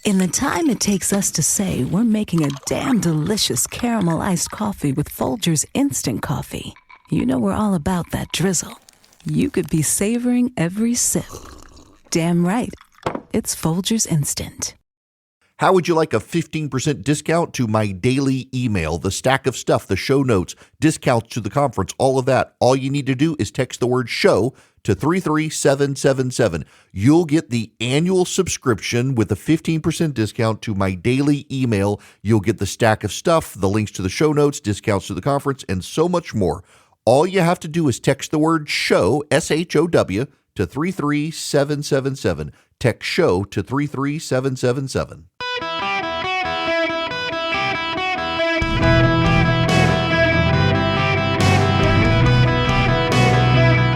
In the time it takes us to say we're making a damn delicious caramel iced coffee with Folgers Instant Coffee, you know we're all about that drizzle. You could be savoring every sip. Damn right. It's Folgers Instant. How would you like a 15% discount to my daily email, the stack of stuff, the show notes, discounts to the conference, all of that? All you need to do is text the word show to 33777. You'll get the annual subscription with a 15% discount to my daily email. You'll get the stack of stuff, the links to the show notes, discounts to the conference, and so much more. All you have to do is text the word show, SHOW, to 33777. Text show to 33777.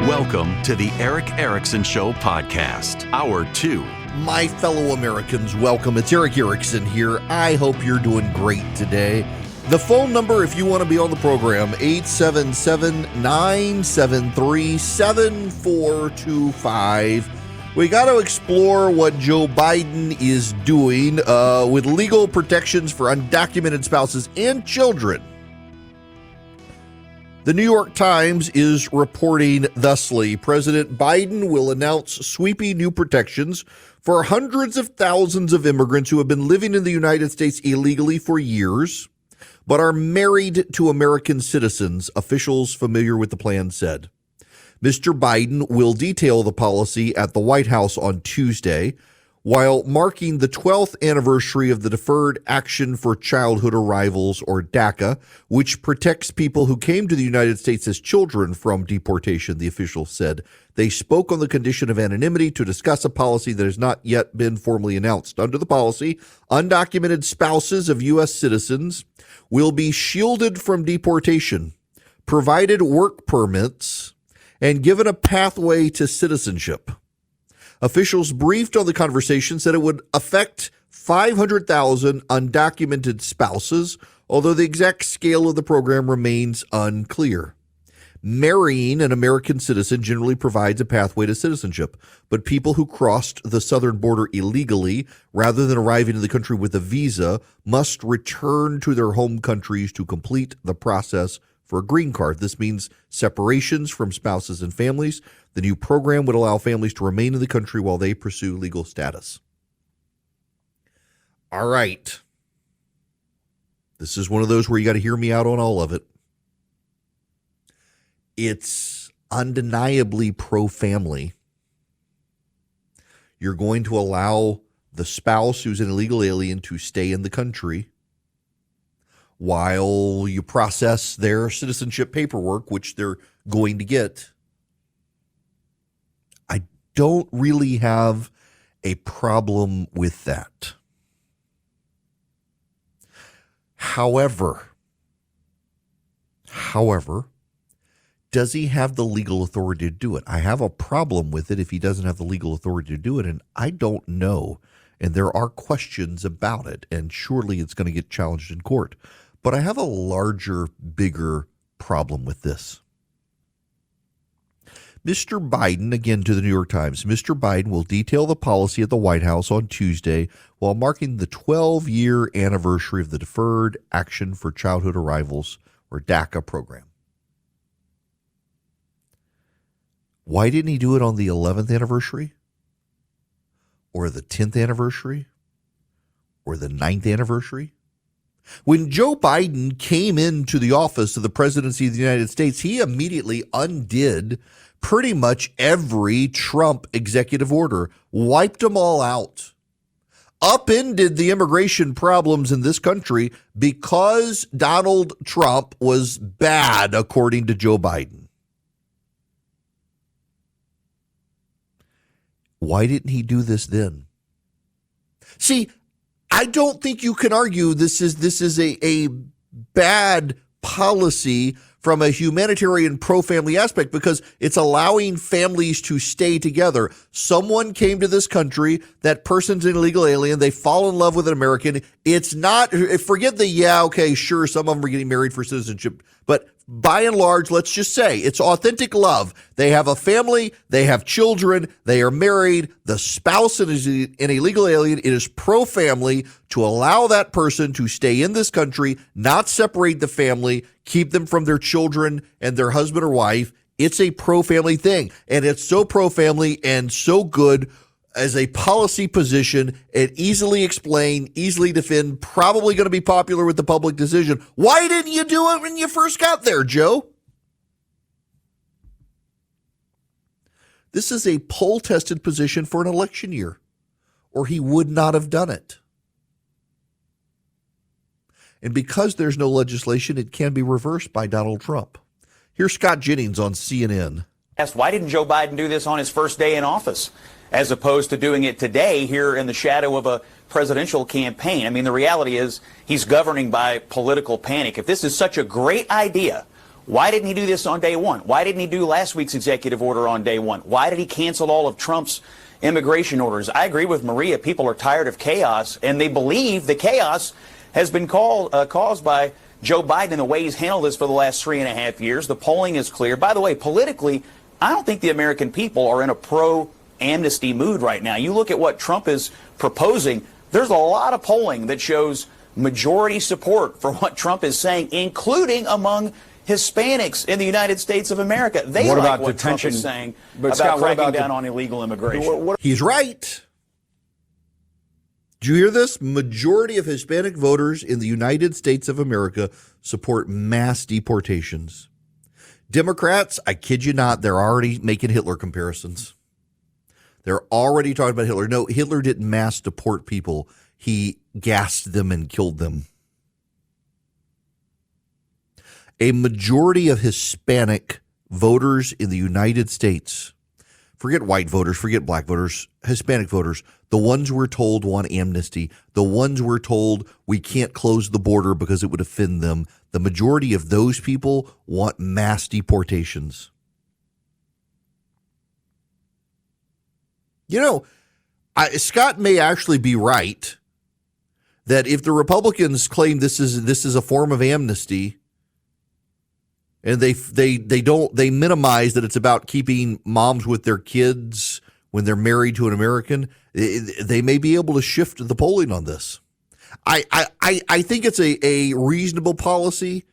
Welcome to the Eric Erickson Show podcast, Hour 2. My fellow Americans, welcome. It's Eric Erickson here. I hope you're doing great today. The phone number, if you want to be on the program, 877-973-7425. We got to explore what Joe Biden is doing with legal protections for undocumented spouses and children. The New York Times is reporting thusly: President Biden will announce sweeping new protections for hundreds of thousands of immigrants who have been living in the United States illegally for years, but are married to American citizens, officials familiar with the plan said. Mr. Biden will detail the policy at the White House on Tuesday, while marking the 12th anniversary of the Deferred Action for Childhood Arrivals, or DACA, which protects people who came to the United States as children from deportation, the officials said. They spoke on the condition of anonymity to discuss a policy that has not yet been formally announced. Under the policy, undocumented spouses of U.S. citizens will be shielded from deportation, provided work permits, and given a pathway to citizenship. Officials briefed on the conversation said it would affect 500,000 undocumented spouses, although the exact scale of the program remains unclear. Marrying an American citizen generally provides a pathway to citizenship, but people who crossed the southern border illegally, rather than arriving in the country with a visa, must return to their home countries to complete the process for a green card. This means separations from spouses and families. The new program would allow families to remain in the country while they pursue legal status. All right. This is one of those where you got to hear me out on all of it. It's undeniably pro-family. You're going to allow the spouse who's an illegal alien to stay in the country while you process their citizenship paperwork, which they're going to get. I don't really have a problem with that. However, does he have the legal authority to do it? I have a problem with it if he doesn't have the legal authority to do it, and I don't know. And there are questions about it, and surely it's going to get challenged in court. But I have a larger, bigger problem with this. Mr. Biden, again to the New York Times, Mr. Biden will detail the policy at the White House on Tuesday while marking the 12-year anniversary of the Deferred Action for Childhood Arrivals, or DACA program. Why didn't he do it on the 11th anniversary? Or the 10th anniversary? Or the 9th anniversary? When Joe Biden came into the office of the presidency of the United States, he immediately undid pretty much every Trump executive order, wiped them all out, upended the immigration problems in this country because Donald Trump was bad, according to Joe Biden. Why didn't he do this then? See, I don't think you can argue this is a bad policy from a humanitarian pro-family aspect, because it's allowing families to stay together. Someone came to this country, that person's an illegal alien, they fall in love with an American. It's not, forget the, yeah, okay, sure, some of them are getting married for citizenship, but by and large, let's just say it's authentic love. They have a family, they have children, they are married, the spouse is an illegal alien. It is pro-family to allow that person to stay in this country, not separate the family, keep them from their children and their husband or wife. It's a pro-family thing, and it's so pro-family and so good as a policy position, and easily explain, easily defend, probably going to be popular with the public decision. Why didn't you do it when you first got there, Joe? This is a poll-tested position for an election year, or he would not have done it. And because there's no legislation, it can be reversed by Donald Trump. Here's Scott Jennings on CNN. Asked, why didn't Joe Biden do this on his first day in office, as opposed to doing it today here in the shadow of a presidential campaign? I mean, the reality is he's governing by political panic. If this is such a great idea, why didn't he do this on day one? Why didn't he do last week's executive order on day one? Why did he cancel all of Trump's immigration orders? I agree with Maria. People are tired of chaos, and they believe the chaos has been caused by Joe Biden and the way he's handled this for the last 3.5 years. The polling is clear. By the way, politically, I don't think the American people are in a pro-amnesty mood right now. You look at what Trump is proposing, there's a lot of polling that shows majority support for what Trump is saying, including among Hispanics in the United States of America. They what like about what detention? Trump is saying But about Scott, cracking down on illegal immigration. He's right. Did you hear this? Majority of Hispanic voters in the United States of America support mass deportations. Democrats, I kid you not, they're already making Hitler comparisons. They're already talking about Hitler. No, Hitler didn't mass deport people. He gassed them and killed them. A majority of Hispanic voters in the United States, forget white voters, forget black voters, Hispanic voters, the ones we're told want amnesty, the ones we're told we can't close the border because it would offend them, the majority of those people want mass deportations. You know, Scott may actually be right that if the Republicans claim this is a form of amnesty, and they minimize that it's about keeping moms with their kids when they're married to an American, they may be able to shift the polling on this. I think it's a reasonable policy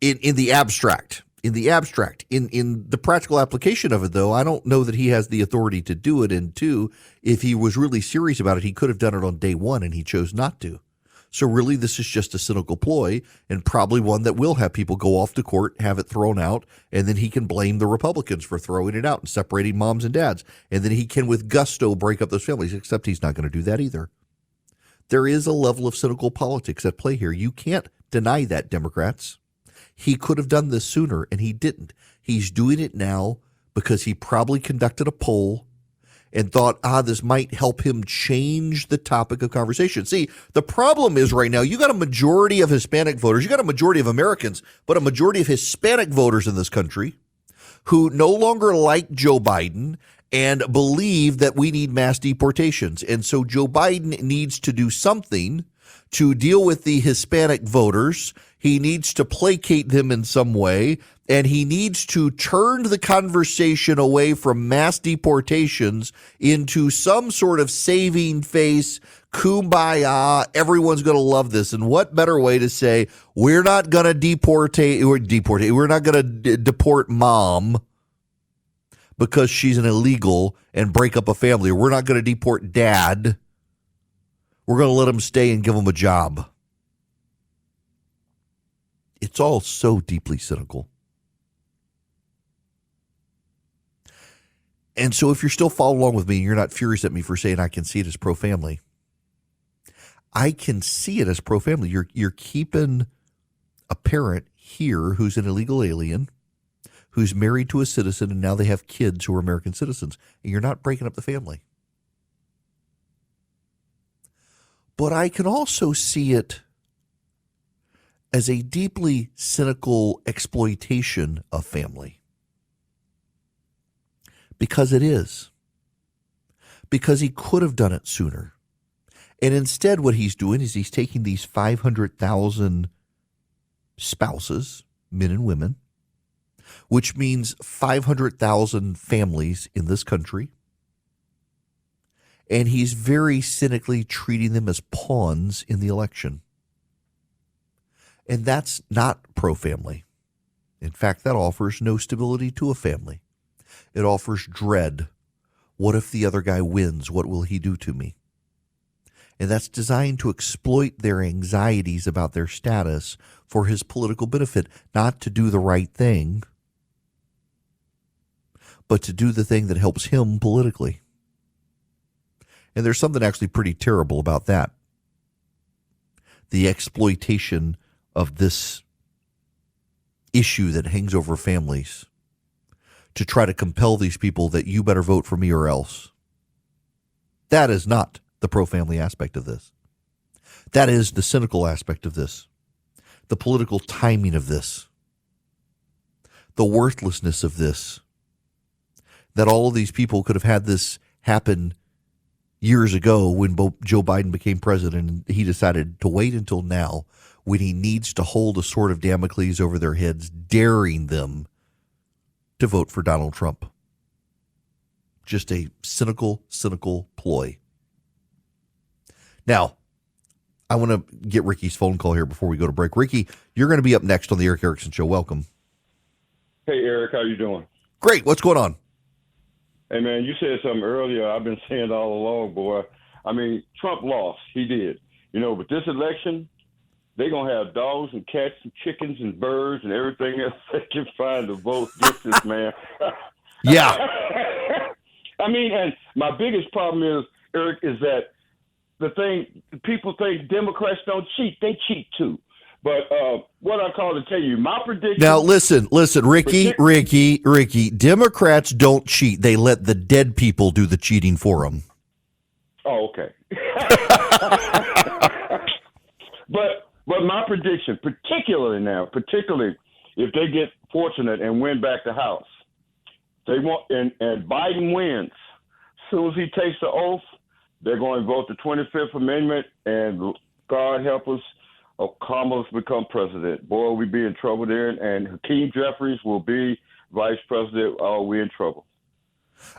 in the abstract. In the practical application of it, though, I don't know that he has the authority to do it. And two, if he was really serious about it, he could have done it on day one, and he chose not to. So really, this is just a cynical ploy, and probably one that will have people go off to court, have it thrown out, and then he can blame the Republicans for throwing it out and separating moms and dads. And then he can, with gusto, break up those families, except he's not going to do that either. There is a level of cynical politics at play here. You can't deny that, Democrats. He could have done this sooner, and he didn't. He's doing it now because he probably conducted a poll and thought, this might help him change the topic of conversation. See, the problem is right now, you got a majority of Hispanic voters, you got a majority of Americans, but a majority of Hispanic voters in this country who no longer like Joe Biden and believe that we need mass deportations. And so Joe Biden needs to do something to deal with the Hispanic voters. He needs to placate them in some way, and he needs to turn the conversation away from mass deportations into some sort of saving face, kumbaya, everyone's going to love this. And what better way to say, we're not going to deport mom because she's an illegal and break up a family. Or we're not going to deport dad. We're going to let him stay and give him a job. It's all so deeply cynical. And so if you're still following along with me and you're not furious at me for saying I can see it as pro-family, I can see it as pro-family. You're keeping a parent here who's an illegal alien, who's married to a citizen, and now they have kids who are American citizens, and you're not breaking up the family. But I can also see it as a deeply cynical exploitation of family. Because it is. Because he could have done it sooner. And instead what he's doing is he's taking these 500,000 spouses men and women, which means 500,000 families in this country. And he's very cynically treating them as pawns in the election. And that's not pro-family. In fact, that offers no stability to a family. It offers dread. What if the other guy wins? What will he do to me? And that's designed to exploit their anxieties about their status for his political benefit, not to do the right thing, but to do the thing that helps him politically. And there's something actually pretty terrible about that. The exploitation of this issue that hangs over families to try to compel these people that you better vote for me or else. That is not the pro-family aspect of this. That is the cynical aspect of this, the political timing of this, the worthlessness of this, that all of these people could have had this happen years ago when Joe Biden became president, and he decided to wait until now when he needs to hold a sword of Damocles over their heads, daring them to vote for Donald Trump. Just a cynical ploy. Now, I want to get Ricky's phone call here before we go to break. Ricky, you're going to be up next on the Eric Erickson Show. Welcome. Hey, Eric, how you doing? Great. What's going on? Hey, man, you said something earlier. I've been saying all along, boy. I mean, Trump lost. He did. But this election, they're going to have dogs and cats and chickens and birds and everything else they can find to vote against this man. Yeah. I mean, and my biggest problem is, Eric, is that the thing, people think Democrats don't cheat. They cheat too. But what I call to tell you, my prediction. Now, listen, Ricky, Democrats don't cheat. They let the dead people do the cheating for them. Oh, okay. But my prediction, particularly if they get fortunate and win back the House, they want and Biden wins. As soon as he takes the oath, they're going to vote the 25th Amendment, and God help us, Kamala's become president. Boy, we'd be in trouble there, and Hakeem Jeffries will be vice president. Oh, we're in trouble.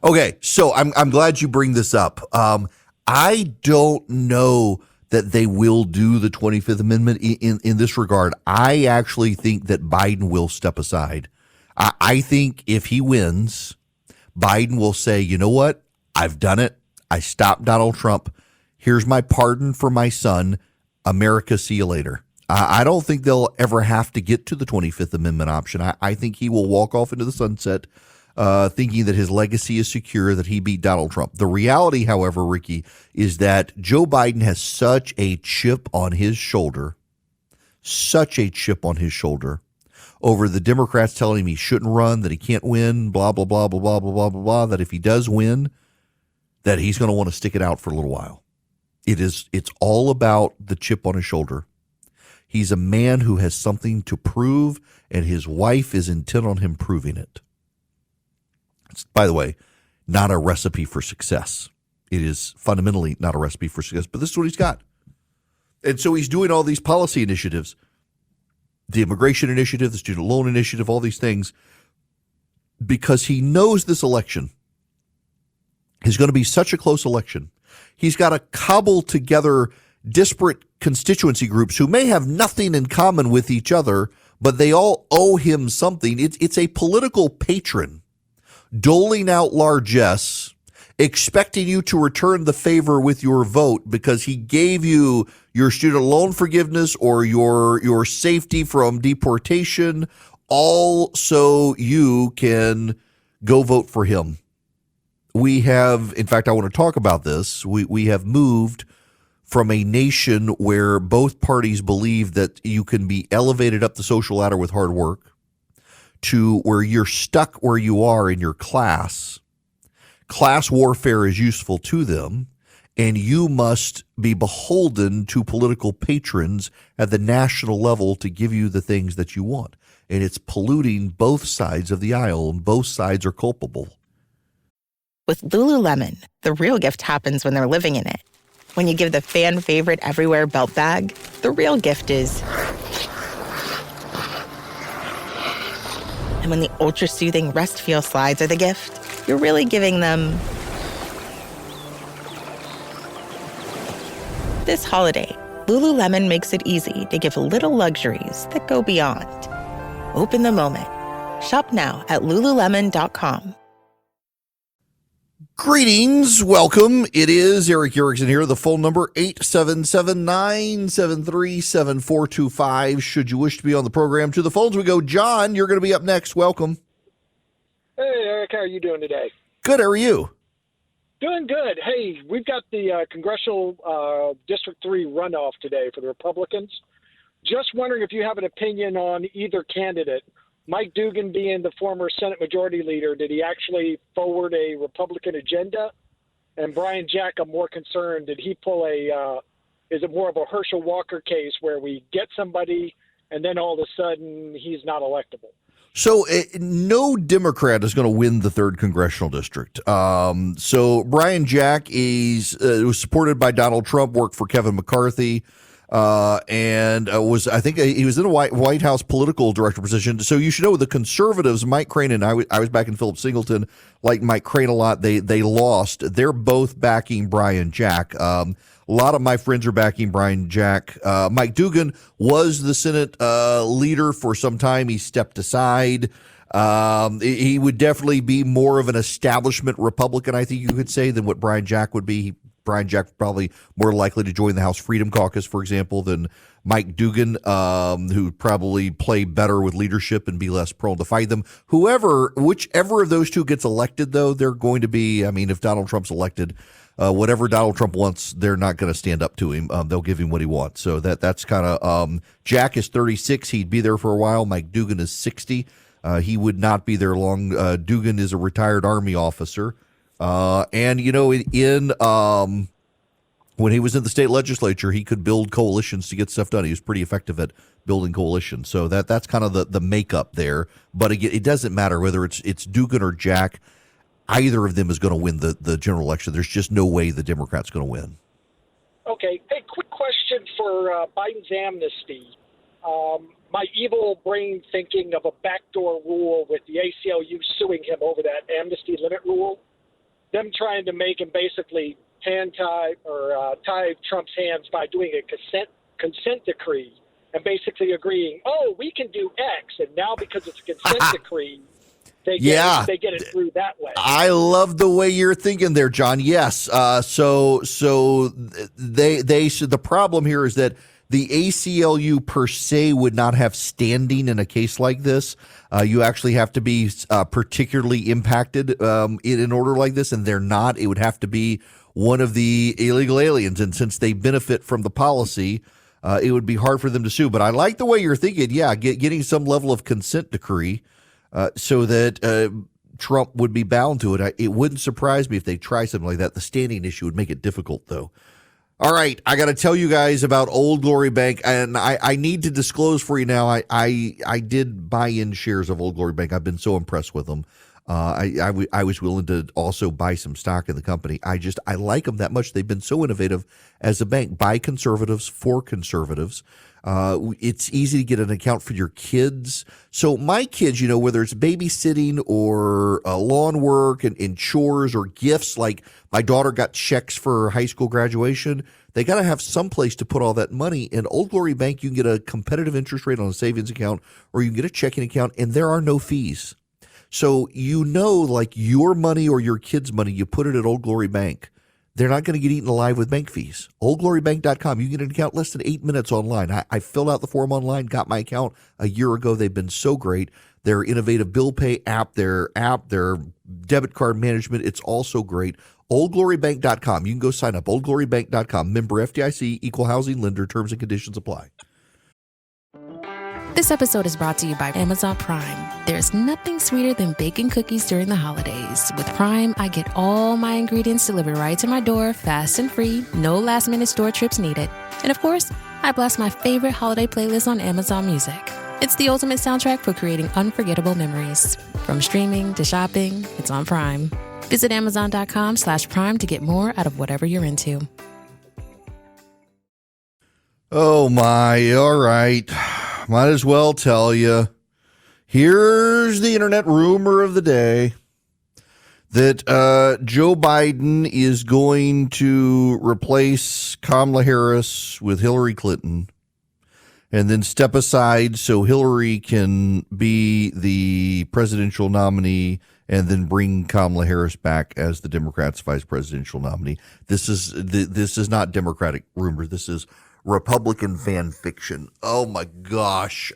Okay, so I'm glad you bring this up. I don't know that they will do the 25th Amendment in this regard. I actually think that Biden will step aside. I think if he wins, Biden will say, you know what? I've done it. I stopped Donald Trump. Here's my pardon for my son. America, see you later. I don't think they'll ever have to get to the 25th Amendment option. I think he will walk off into the sunset thinking that his legacy is secure, that he beat Donald Trump. The reality, however, Ricky, is that Joe Biden has such a chip on his shoulder over the Democrats telling him he shouldn't run, that he can't win, blah, blah, blah, blah, blah, blah, blah, blah, blah, that if he does win, that he's going to want to stick it out for a little while. It's all about the chip on his shoulder. He's a man who has something to prove, and his wife is intent on him proving it. It's, by the way, not a recipe for success. It is fundamentally not a recipe for success, but this is what he's got. And so he's doing all these policy initiatives, the immigration initiative, the student loan initiative, all these things, because he knows this election is going to be such a close election. He's got to cobble together disparate constituency groups who may have nothing in common with each other, but they all owe him something. It's a political patron doling out largesse, expecting you to return the favor with your vote because he gave you your student loan forgiveness or your safety from deportation, all so you can go vote for him. We have, in fact, I want to talk about this. We have moved from a nation where both parties believe that you can be elevated up the social ladder with hard work to where you're stuck where you are in your class. Class warfare is useful to them, and you must be beholden to political patrons at the national level to give you the things that you want. And it's polluting both sides of the aisle, and both sides are culpable. With Lululemon, the real gift happens when they're living in it. When you give the fan favorite everywhere belt bag, the real gift is And when the ultra-soothing Rest Feel slides are the gift, you're really giving them... This holiday, Lululemon makes it easy to give little luxuries that go beyond. Open the moment. Shop now at Lululemon.com. Greetings. Welcome. It is Eric Erickson here. The phone number 877-973-7425. Should you wish to be on the program, to the phones we go. John, you're going to be up next. Welcome. Hey, Eric. How are you doing today? Good. How are you? Doing good. Hey, we've got the congressional District 3 runoff today for the Republicans. Just wondering if you have an opinion on either candidate. Mike Dugan being the former Senate Majority Leader, did he actually forward a Republican agenda? And Brian Jack, I'm more concerned, did he pull is it more of a Herschel Walker case where we get somebody and then all of a sudden he's not electable? So no Democrat is going to win the 3rd congressional district. So Brian Jack was supported by Donald Trump, worked for Kevin McCarthy, and I think he was in a White House political director position. So you should know the conservatives, Mike Crane and I was back in Philip Singleton, like Mike Crane a lot. They lost. They're both backing Brian Jack. A lot of my friends are backing Brian Jack. Mike Dugan was the Senate leader for some time. He stepped aside. He would definitely be more of an establishment Republican, I think you could say, than what Brian Jack would be. Brian Jack probably more likely to join the House Freedom Caucus, for example, than Mike Dugan, who probably play better with leadership and be less prone to fight them. Whichever of those two gets elected, though, they're going to be, if Donald Trump's elected, whatever Donald Trump wants, they're not going to stand up to him. They'll give him what he wants. So that's kind of, Jack is 36. He'd be there for a while. Mike Dugan is 60. He would not be there long. Dugan is a retired Army officer. And when he was in the state legislature, he could build coalitions to get stuff done. He was pretty effective at building coalitions. So that's kind of the makeup there. But again, it doesn't matter whether it's Dugan or Jack. Either of them is going to win the general election. There's just no way the Democrat's going to win. Okay. Hey, quick question for Biden's amnesty. My evil brain thinking of a backdoor rule with the ACLU suing him over that amnesty limit rule. Them trying to make him basically tie Trump's hands by doing a consent decree and basically agreeing, we can do X, and now because it's a consent decree, they get it through that way. I love the way you're thinking there, John. Yes. So the problem here is that the ACLU per se would not have standing in a case like this. You actually have to be particularly impacted in an order like this, and they're not. It would have to be one of the illegal aliens, and since they benefit from the policy, it would be hard for them to sue. But I like the way you're thinking. Yeah, getting some level of consent decree so that Trump would be bound to it. It wouldn't surprise me if they try something like that. The standing issue would make it difficult, though. All right, I got to tell you guys about Old Glory Bank, and I need to disclose for you now. I did buy in shares of Old Glory Bank. I've been so impressed with them. I was willing to also buy some stock in the company. I like them that much. They've been so innovative as a bank, by conservatives for conservatives. It's easy to get an account for your kids. So my kids, whether it's babysitting or lawn work and chores or gifts, like my daughter got checks for high school graduation, they got to have some place to put all that money. In Old Glory Bank, you can get a competitive interest rate on a savings account, or you can get a checking account, and there are no fees. So like your money or your kids' money, you put it at Old Glory Bank. They're not going to get eaten alive with bank fees. OldGloryBank.com. You can get an account less than 8 minutes online. I filled out the form online, got my account a year ago. They've been so great. Their innovative bill pay app, their debit card management, it's all so great. OldGloryBank.com. You can go sign up. OldGloryBank.com. Member FDIC, equal housing lender. Terms and conditions apply. This episode is brought to you by Amazon Prime. There's nothing sweeter than baking cookies during the holidays. With Prime, I get all my ingredients delivered right to my door, fast and free, no last-minute store trips needed. And of course, I blast my favorite holiday playlist on Amazon Music. It's the ultimate soundtrack for creating unforgettable memories. From streaming to shopping, it's on Prime. Visit Amazon.com/Prime to get more out of whatever you're into. Oh, my. All right. Might as well tell you. Here's the internet rumor of the day that Joe Biden is going to replace Kamala Harris with Hillary Clinton and then step aside so Hillary can be the presidential nominee and then bring Kamala Harris back as the Democrats' vice presidential nominee. This is not Democratic rumor. This is Republican fan fiction. Oh my gosh.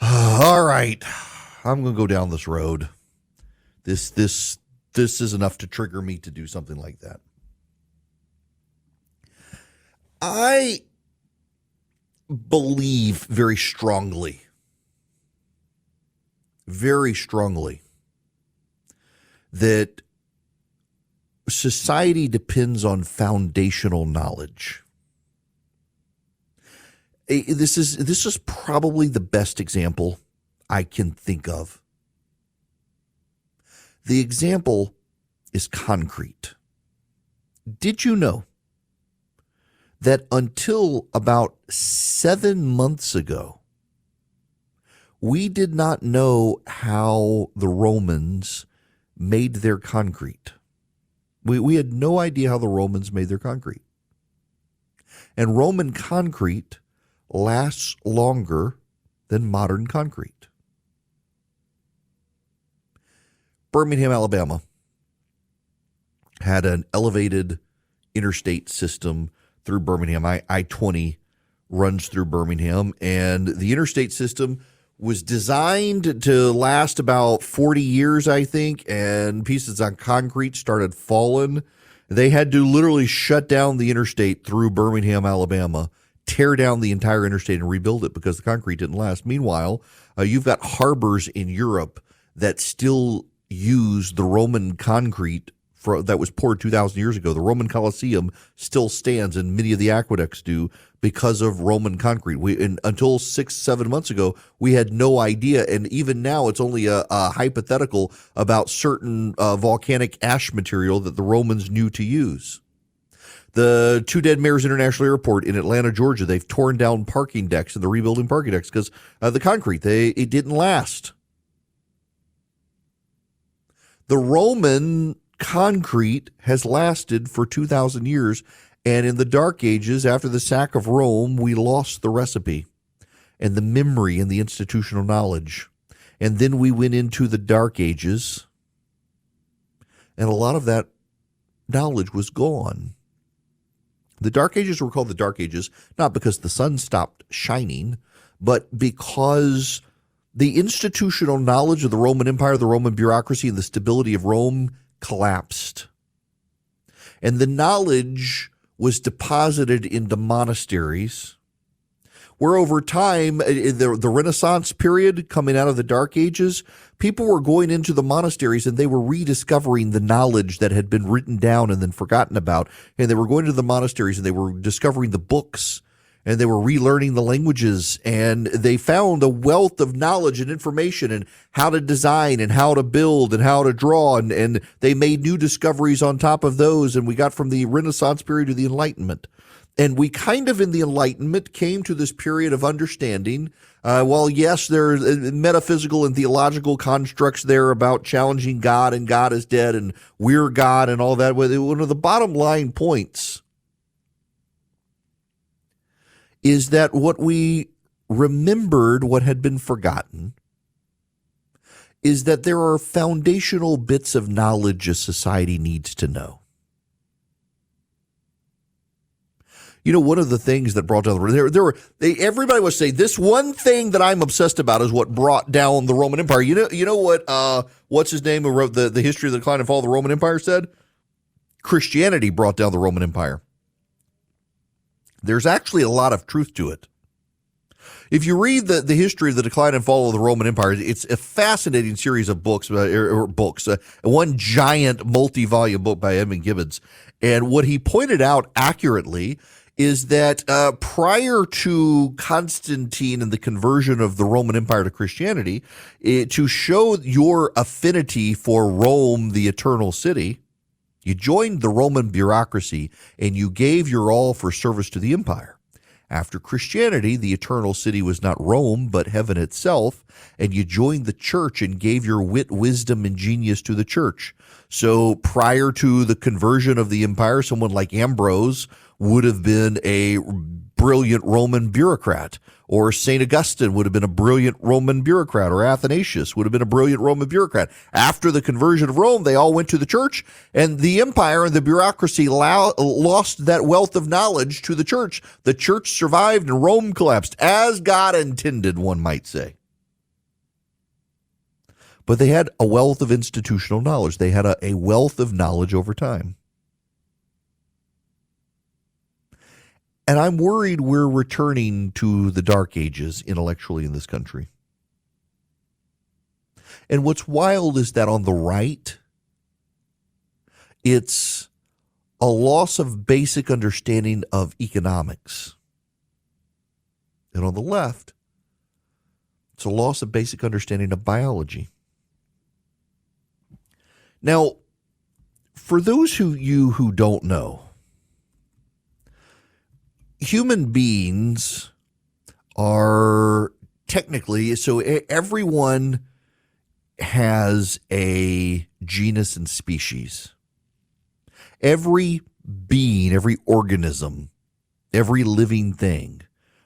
All right. I'm going to go down this road. This is enough to trigger me to do something like that. I believe very strongly that society depends on foundational knowledge. This is probably the best example I can think of. The example is concrete. Did you know that until about 7 months ago, we did not know how the Romans made their concrete? We had no idea how the Romans made their concrete. And Roman concrete lasts longer than modern concrete. Birmingham, Alabama had an elevated interstate system through Birmingham. I-20 runs through Birmingham, and the interstate system was designed to last about 40 years, I think, and pieces of concrete started falling. They had to literally shut down the interstate through Birmingham, Alabama, tear down the entire interstate and rebuild it because the concrete didn't last. Meanwhile, you've got harbors in Europe that still use the Roman concrete that was poured 2,000 years ago. The Roman Colosseum still stands, and many of the aqueducts do, because of Roman concrete. Until 6-7 months ago, we had no idea, and even now it's only a hypothetical about certain volcanic ash material that the Romans knew to use. The Two Dead Mares International Airport in Atlanta, Georgia, they've torn down parking decks and they're rebuilding parking decks because the concrete, it didn't last. The Roman concrete has lasted for 2,000 years, and in the Dark Ages, after the sack of Rome, we lost the recipe and the memory and the institutional knowledge. And then we went into the Dark Ages, and a lot of that knowledge was gone. The Dark Ages were called the Dark Ages, not because the sun stopped shining, but because the institutional knowledge of the Roman Empire, the Roman bureaucracy, and the stability of Rome collapsed. And the knowledge was deposited into monasteries, where over time, in the Renaissance period, coming out of the Dark Ages, people were going into the monasteries and they were rediscovering the knowledge that had been written down and then forgotten about. And they were going to the monasteries and they were discovering the books, and they were relearning the languages, and they found a wealth of knowledge and information and how to design and how to build and how to draw, and they made new discoveries on top of those, and we got from the Renaissance period to the Enlightenment. And we kind of, in the Enlightenment, came to this period of understanding. While, yes, there are metaphysical and theological constructs there about challenging God and God is dead and we're God and all that, one of the bottom line points is that what we remembered, what had been forgotten, is that there are foundational bits of knowledge a society needs to know. You know, one of the things that brought down everybody was saying, this one thing that I'm obsessed about is what brought down the Roman Empire. You know what, what's his name who wrote the history of the decline and fall of the Roman Empire said? Christianity brought down the Roman Empire. There's actually a lot of truth to it. If you read the history of the decline and fall of the Roman Empire, it's a fascinating series of books, one giant multi-volume book by Edmund Gibbons. And what he pointed out accurately is that prior to Constantine and the conversion of the Roman Empire to Christianity, to show your affinity for Rome, the eternal city, you joined the Roman bureaucracy and you gave your all for service to the empire. After Christianity, the eternal city was not Rome, but heaven itself, and you joined the church and gave your wit, wisdom, and genius to the church. So prior to the conversion of the empire, someone like Ambrose would have been a brilliant Roman bureaucrat, or St. Augustine would have been a brilliant Roman bureaucrat, or Athanasius would have been a brilliant Roman bureaucrat. After the conversion of Rome, they all went to the church, and the empire and the bureaucracy lost that wealth of knowledge to the church. The church survived and Rome collapsed, as God intended, one might say. But they had a wealth of institutional knowledge. They had a wealth of knowledge over time. And I'm worried we're returning to the dark ages intellectually in this country. And what's wild is that on the right, it's a loss of basic understanding of economics. And on the left, it's a loss of basic understanding of biology. Now, for those who don't know, human beings are technically, so everyone has a genus and species. Every being, every organism, every living thing,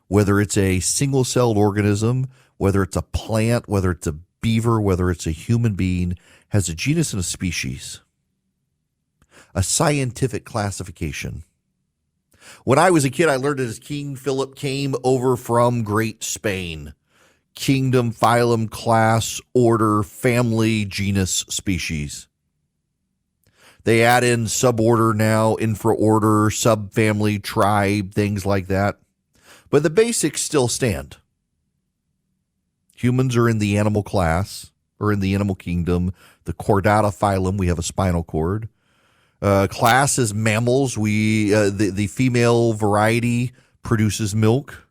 whether it's a single-celled organism, whether it's a plant, whether it's a beaver, whether it's a human being, has a genus and a species, a scientific classification. When I was a kid, I learned it as King Philip came over from Great Spain. Kingdom, phylum, class, order, family, genus, species. They add in suborder now, infraorder, subfamily, tribe, things like that. But the basics still stand. Humans are in the animal class, or in the animal kingdom. The Chordata phylum, we have a spinal cord. Class is mammals. The female variety produces milk.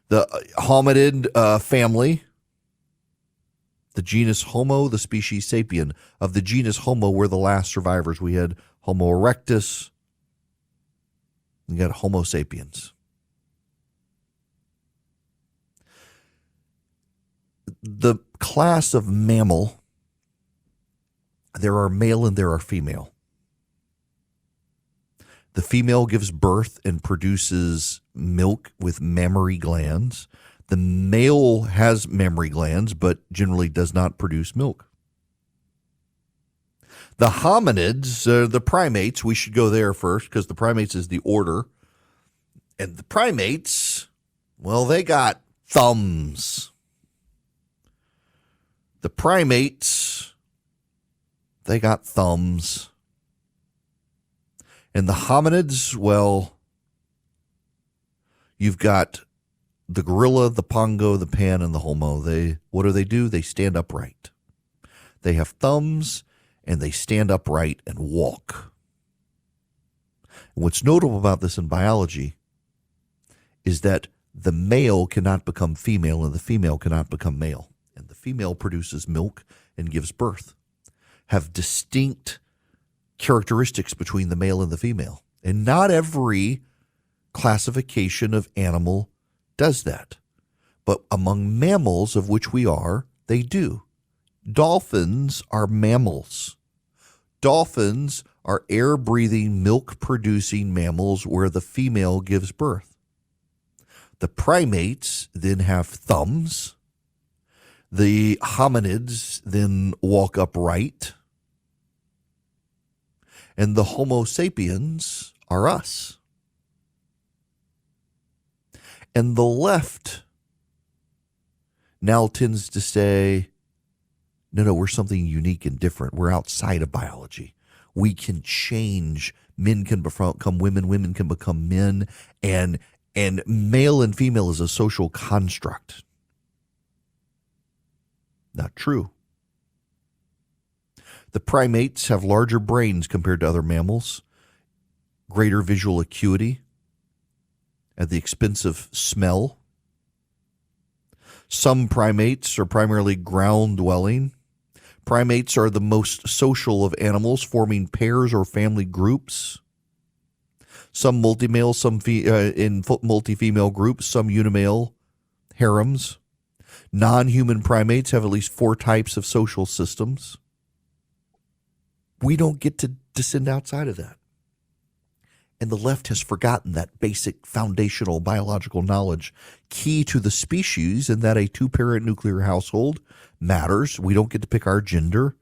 The hominid family, the genus Homo, the species Sapien. Of the genus Homo, we're the last survivors. We had Homo erectus. We got Homo sapiens. The class of mammal, there are male and there are female. The female gives birth and produces milk with mammary glands. The male has mammary glands, but generally does not produce milk. The hominids, the primates, we should go there first because the primates is the order. And the primates, well, they got thumbs. The primates, they got thumbs. And the hominids, well, you've got the gorilla, the pongo, the pan, and the homo. What do? They stand upright. They have thumbs, and they stand upright and walk. And what's notable about this in biology is that the male cannot become female, and the female cannot become male. And the female produces milk and gives birth, have distinct characteristics between the male and the female. And not every classification of animal does that. But among mammals, of which we are, they do. Dolphins are mammals. Dolphins are air-breathing, milk-producing mammals where the female gives birth. The primates then have thumbs. The hominids then walk upright. And the Homo sapiens are us. And the left now tends to say, no, we're something unique and different. We're outside of biology. We can change. Men can become women. Women can become men. And male and female is a social construct. Not true. The primates have larger brains compared to other mammals, greater visual acuity at the expense of smell. Some primates are primarily ground-dwelling. Primates are the most social of animals, forming pairs or family groups. Some multi-male, some in multi-female groups, some unimale harems. Non-human primates have at least 4 types of social systems. We don't get to descend outside of that. And the left has forgotten that basic foundational biological knowledge key to the species, and that a 2-parent nuclear household matters. We don't get to pick our gender.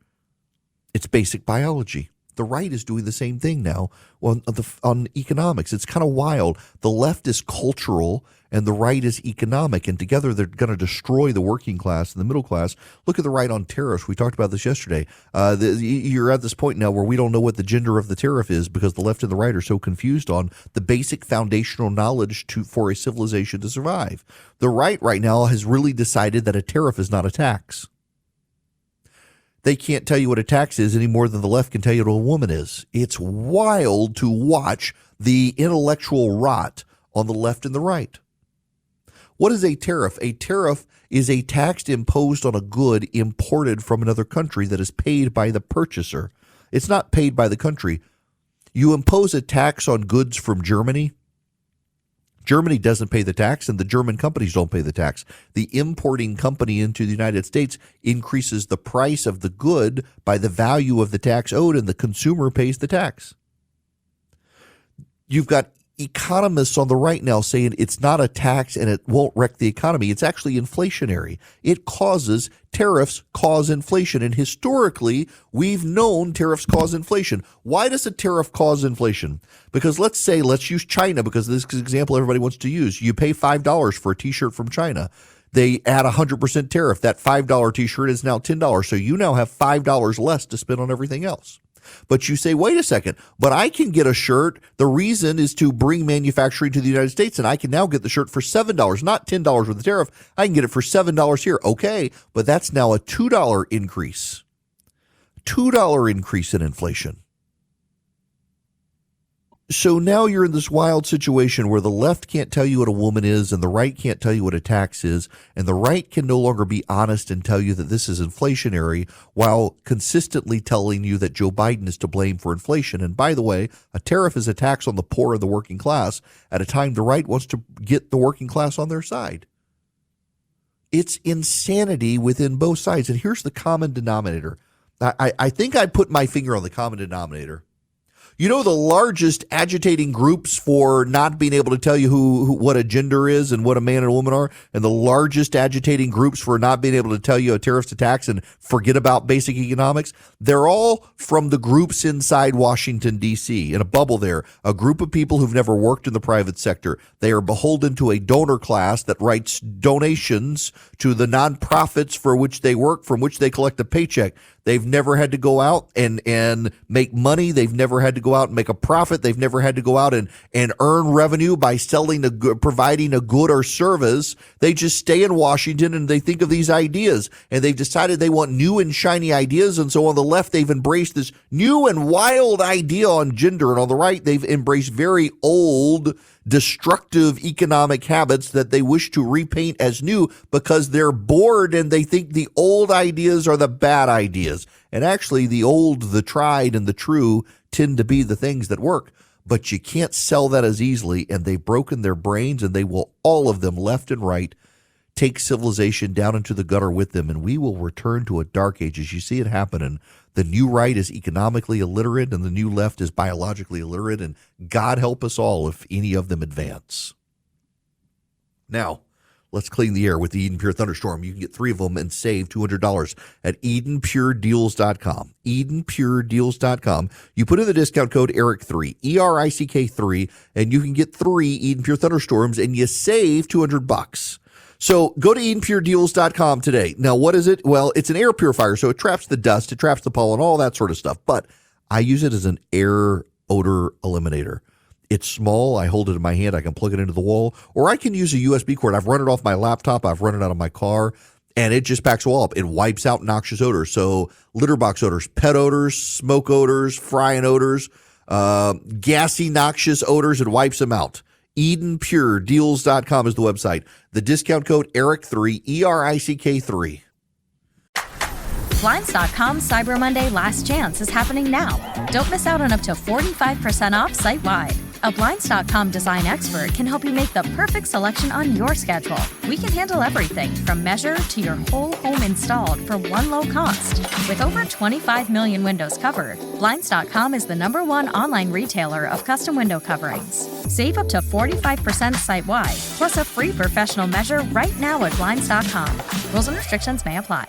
It's basic biology. The right is doing the same thing now on economics. It's kind of wild. The left is cultural and the right is economic, and together they're going to destroy the working class and the middle class. Look at the right on tariffs. We talked about this yesterday. You're at this point now where we don't know what the gender of the tariff is because the left and the right are so confused on the basic foundational knowledge for a civilization to survive. The right now has really decided that a tariff is not a tax. They can't tell you what a tax is any more than the left can tell you what a woman is. It's wild to watch the intellectual rot on the left and the right. What is a tariff? A tariff is a tax imposed on a good imported from another country that is paid by the purchaser. It's not paid by the country. You impose a tax on goods from Germany. Germany doesn't pay the tax, and the German companies don't pay the tax. The importing company into the United States increases the price of the good by the value of the tax owed, and the consumer pays the tax. You've got economists on the right now saying it's not a tax and it won't wreck the economy. It's actually inflationary. It causes tariffs cause inflation. And historically, we've known tariffs cause inflation. Why does a tariff cause inflation? Because let's use China, because this is the example everybody wants to use. You pay $5 for a T-shirt from China. They add 100% tariff. That $5 T-shirt is now $10. So you now have $5 less to spend on everything else. But you say, wait a second, but I can get a shirt. The reason is to bring manufacturing to the United States, and I can now get the shirt for $7, not $10 with the tariff. I can get it for $7 here. Okay, but that's now a $2 increase. $2 increase in inflation. So now you're in this wild situation where the left can't tell you what a woman is and the right can't tell you what a tax is, and the right can no longer be honest and tell you that this is inflationary while consistently telling you that Joe Biden is to blame for inflation. And by the way, a tariff is a tax on the poor and the working class at a time the right wants to get the working class on their side. It's insanity within both sides. And here's the common denominator. I think I put my finger on the common denominator. You know, the largest agitating groups for not being able to tell you what a gender is and what a man and a woman are, and the largest agitating groups for not being able to tell you a tariff's a tax and forget about basic economics, they're all from the groups inside Washington, D.C., in a bubble there, a group of people who've never worked in the private sector. They are beholden to a donor class that writes donations to the nonprofits for which they work, from which they collect a paycheck. They've never had to go out and make money. They've never had to go out and make a profit. They've never had to go out and earn revenue by providing a good or service. They just stay in Washington and they think of these ideas, and they've decided they want new and shiny ideas. And so on the left, they've embraced this new and wild idea on gender. And on the right, they've embraced very old, destructive economic habits that they wish to repaint as new because they're bored and they think the old ideas are the bad ideas. And actually, the old, the tried, and the true tend to be the things that work. But you can't sell that as easily, and they've broken their brains, and they will, all of them, left and right, take civilization down into the gutter with them, and we will return to a dark age as you see it happening. The new right is economically illiterate, and the new left is biologically illiterate, and God help us all if any of them advance. Now, let's clean the air with the Eden Pure Thunderstorm. You can get 3 of them and save $200 at EdenPureDeals.com. EdenPureDeals.com. You put in the discount code ERIC3, ERICK3, and you can get 3 Eden Pure Thunderstorms, and you save $200. So go to EdenPureDeals.com today. Now, what is it? Well, it's an air purifier, so it traps the dust, it traps the pollen, all that sort of stuff. But I use it as an air odor eliminator. It's small. I hold it in my hand. I can plug it into the wall, or I can use a USB cord. I've run it off my laptop. I've run it out of my car, and it just packs all up. It wipes out noxious odors. So litter box odors, pet odors, smoke odors, frying odors, gassy, noxious odors, it wipes them out. EdenPureDeals.com is the website. The discount code ERIC3, ERICK3. Blinds.com Cyber Monday Last Chance is happening now. Don't miss out on up to 45% off site-wide. A Blinds.com design expert can help you make the perfect selection on your schedule. We can handle everything from measure to your whole home installed for one low cost. With over 25 million windows covered, Blinds.com is the #1 online retailer of custom window coverings. Save up to 45% site-wide, plus a free professional measure right now at Blinds.com. Rules and restrictions may apply.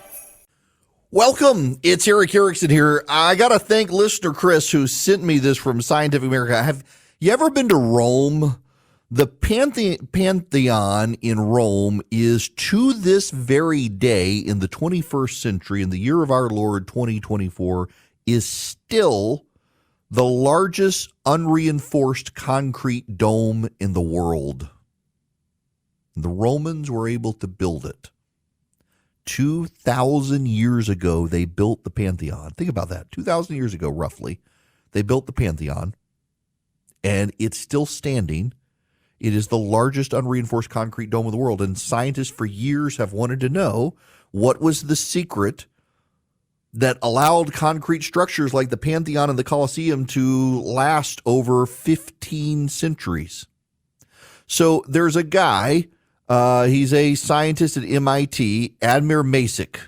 Welcome. It's Eric Erickson here. I got to thank listener Chris who sent me this from Scientific America. Have you ever been to Rome? The Pantheon in Rome is, to this very day in the 21st century, in the year of our Lord 2024, is still the largest unreinforced concrete dome in the world. The Romans were able to build it. 2,000 years ago, they built the Pantheon. Think about that. 2,000 years ago, roughly, they built the Pantheon, and it's still standing. It is the largest unreinforced concrete dome in the world, and scientists for years have wanted to know what was the secret that allowed concrete structures like the Pantheon and the Colosseum to last over 15 centuries. So there's a guy, he's a scientist at MIT, Admir Masick,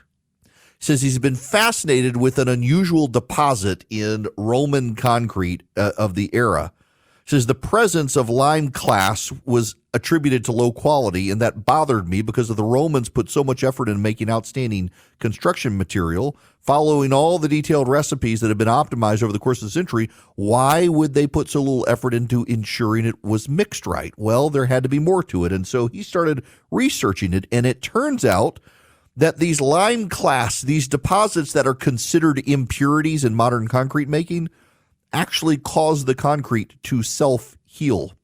says he's been fascinated with an unusual deposit in Roman concrete of the era. Says the presence of lime clast was attributed to low quality, and that bothered me because the Romans put so much effort in making outstanding construction material. Following all the detailed recipes that have been optimized over the course of the century, why would they put so little effort into ensuring it was mixed right? Well, there had to be more to it, and so he started researching it, and it turns out that these lime clasts, these deposits that are considered impurities in modern concrete making, actually cause the concrete to self-heal.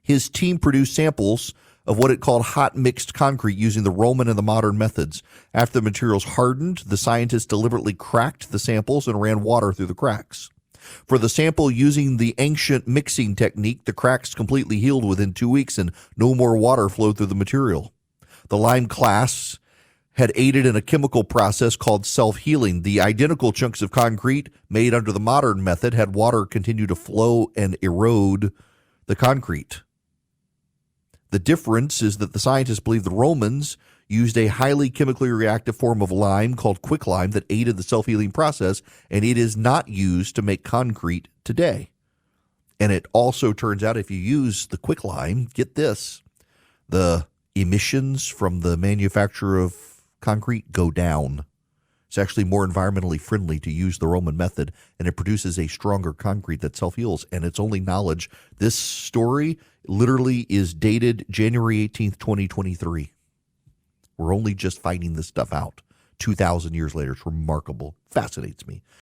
His team produced samples of what it called hot mixed concrete using the Roman and the modern methods. After the materials hardened, the scientists deliberately cracked the samples and ran water through the cracks. For the sample using the ancient mixing technique, the cracks completely healed within 2 weeks and no more water flowed through the material. The lime clasts had aided in a chemical process called self-healing. The identical chunks of concrete made under the modern method had water continue to flow and erode the concrete. The difference is that the scientists believe the Romans used a highly chemically reactive form of lime called quicklime that aided the self-healing process, and it is not used to make concrete today. And it also turns out if you use the quicklime, get this, the emissions from the manufacture of concrete go down. It's actually more environmentally friendly to use the Roman method, and it produces a stronger concrete that self-heals, and it's only knowledge. This story literally is dated January 18th, 2023. We're only just finding this stuff out 2,000 years later. It's remarkable. Fascinates me.